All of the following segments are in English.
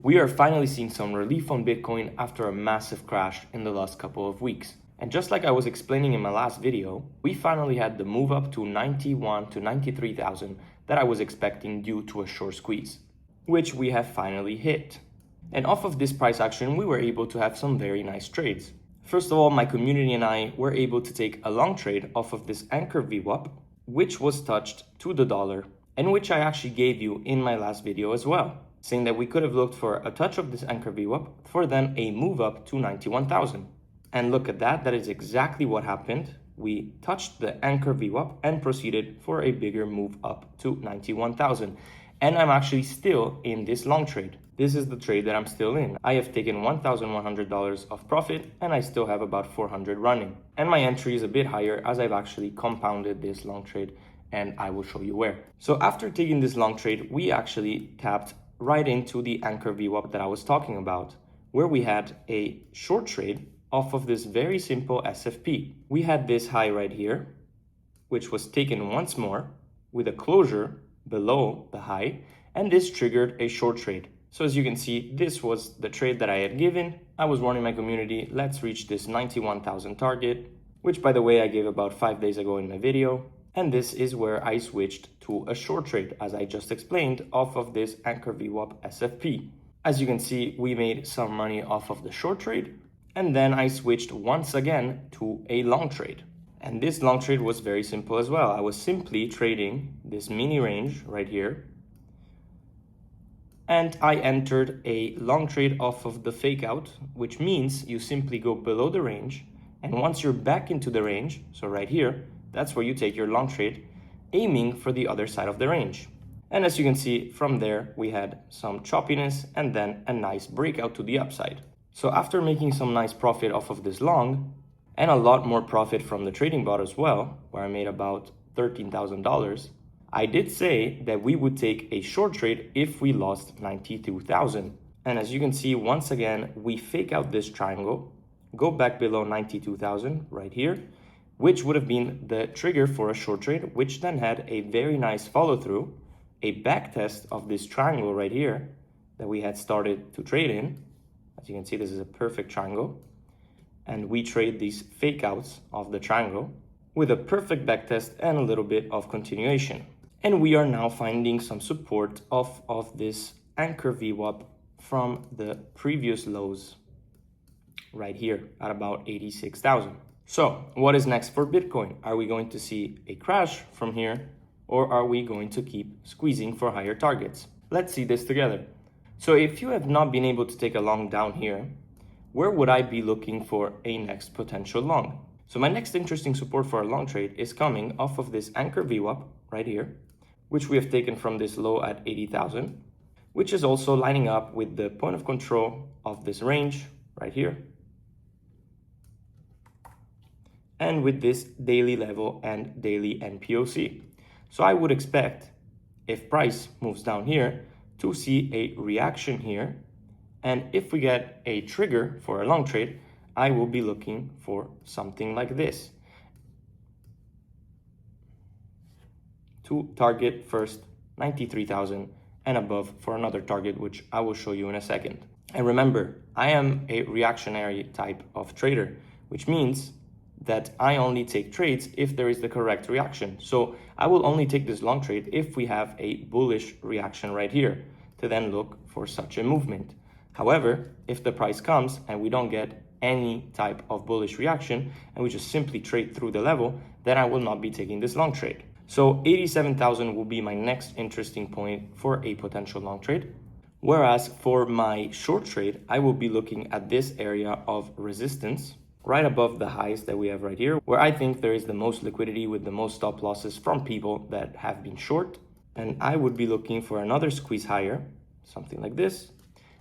We are finally seeing some relief on Bitcoin after a massive crash in the last couple of weeks. And just like I was explaining in my last video, we finally had the move up to 91 to 93,000 that I was expecting due to a short squeeze, which we have finally hit. And off of this price action, we were able to have some very nice trades. First of all, my community and I were able to take a long trade off of this anchor VWAP, which was touched to the dollar, and which I actually gave you in my last video as well, saying that we could have looked for a touch of this anchor VWAP for then a move up to 91,000. And look at that, that is exactly what happened. We touched the anchor VWAP and proceeded for a bigger move up to 91,000. And I'm actually still in this long trade. This is the trade that I'm still in. I have taken $1,100 of profit and I still have about 400 running. And my entry is a bit higher as I've actually compounded this long trade, and I will show you where. So after taking this long trade, we actually tapped right into the anchor VWAP that I was talking about, where we had a short trade off of this very simple SFP. We had this high right here, which was taken once more with a closure below the high, and this triggered a short trade. So as you can see, this was the trade that I had given. I was warning my community, let's reach this 91,000 target, which by the way, I gave about 5 days ago in my video. And this is where I switched to a short trade, as I just explained, off of this anchor VWAP SFP. As you can see, we made some money off of the short trade, and then I switched once again to a long trade. And this long trade was very simple as well. I was simply trading this mini range right here, and I entered a long trade off of the fake out, which means you simply go below the range, and once you're back into the range, so right here, that's where you take your long trade, aiming for the other side of the range. And as you can see, from there, we had some choppiness and then a nice breakout to the upside. So after making some nice profit off of this long, and a lot more profit from the trading bot as well, where I made about $13,000, I did say that we would take a short trade if we lost 92,000. And as you can see, once again, we fake out this triangle, go back below 92,000 right here, which would have been the trigger for a short trade, which then had a very nice follow through, a back test of this triangle right here that we had started to trade in. As you can see, this is a perfect triangle. And we trade these fake outs of the triangle with a perfect back test and a little bit of continuation. And we are now finding some support off of this anchor VWAP from the previous lows right here at about 86,000. So what is next for Bitcoin? Are we going to see a crash from here, or are we going to keep squeezing for higher targets? Let's see this together. So if you have not been able to take a long down here, where would I be looking for a next potential long? So my next interesting support for a long trade is coming off of this anchor VWAP right here, which we have taken from this low at 80,000, which is also lining up with the point of control of this range right here, and with this daily level and daily NPOC. So I would expect, if price moves down here, to see a reaction here. And if we get a trigger for a long trade, I will be looking for something like this to target first 93,000 and above for another target, which I will show you in a second. And remember, I am a reactionary type of trader, which means that I only take trades if there is the correct reaction. So I will only take this long trade if we have a bullish reaction right here to then look for such a movement. However, if the price comes and we don't get any type of bullish reaction and we just simply trade through the level, then I will not be taking this long trade. So 87,000 will be my next interesting point for a potential long trade. Whereas for my short trade, I will be looking at this area of resistance right above the highs that we have right here, where I think there is the most liquidity with the most stop losses from people that have been short. And I would be looking for another squeeze higher, something like this.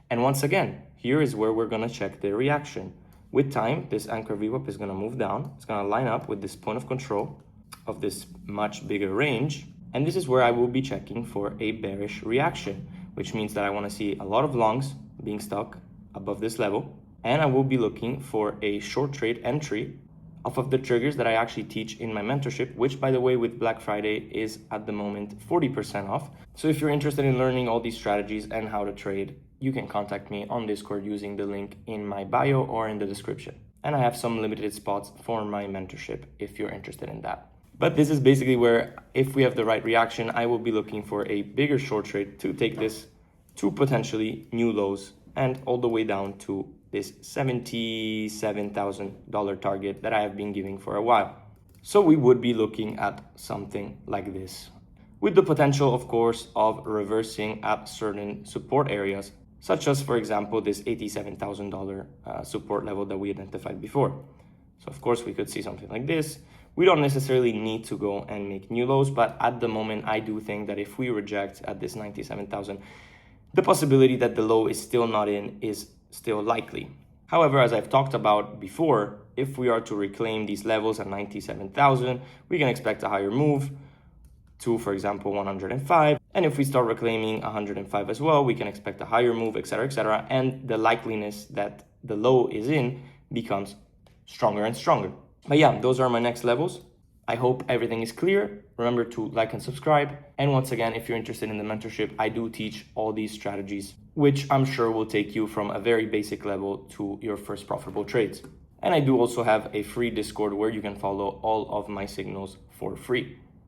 And once again, here is where we're gonna check the reaction. With time, this anchor VWAP is gonna move down. It's gonna line up with this point of control of this much bigger range. And this is where I will be checking for a bearish reaction, which means that I wanna see a lot of longs being stuck above this level. And I will be looking for a short trade entry off of the triggers that I actually teach in my mentorship, which by the way, with Black Friday is at the moment 40% off. So if you're interested in learning all these strategies and how to trade you can contact me on Discord using the link in my bio or in the description. And I have some limited spots for my mentorship if you're interested in that. But this is basically where, if we have the right reaction, I will be looking for a bigger short trade to take this to potentially new lows and all the way down to this $77,000 target that I have been giving for a while. So we would be looking at something like this, with the potential, of course, of reversing at certain support areas, such as, for example, this $87,000 support level that we identified before. So of course we could see something like this. We don't necessarily need to go and make new lows, but at the moment I do think that if we reject at this 97,000, the possibility that the low is still not in is still likely. However, as I've talked about before, if we are to reclaim these levels at 97,000, we can expect a higher move to, for example, 105. And if we start reclaiming 105 as well, we can expect a higher move, etc., etc. And the likeliness that the low is in becomes stronger and stronger. But yeah, those are my next levels. I hope everything is clear. Remember to like and subscribe. And once again, if you're interested in the mentorship, I do teach all these strategies, which I'm sure will take you from a very basic level to your first profitable trades. And I do also have a free Discord where you can follow all of my signals for free.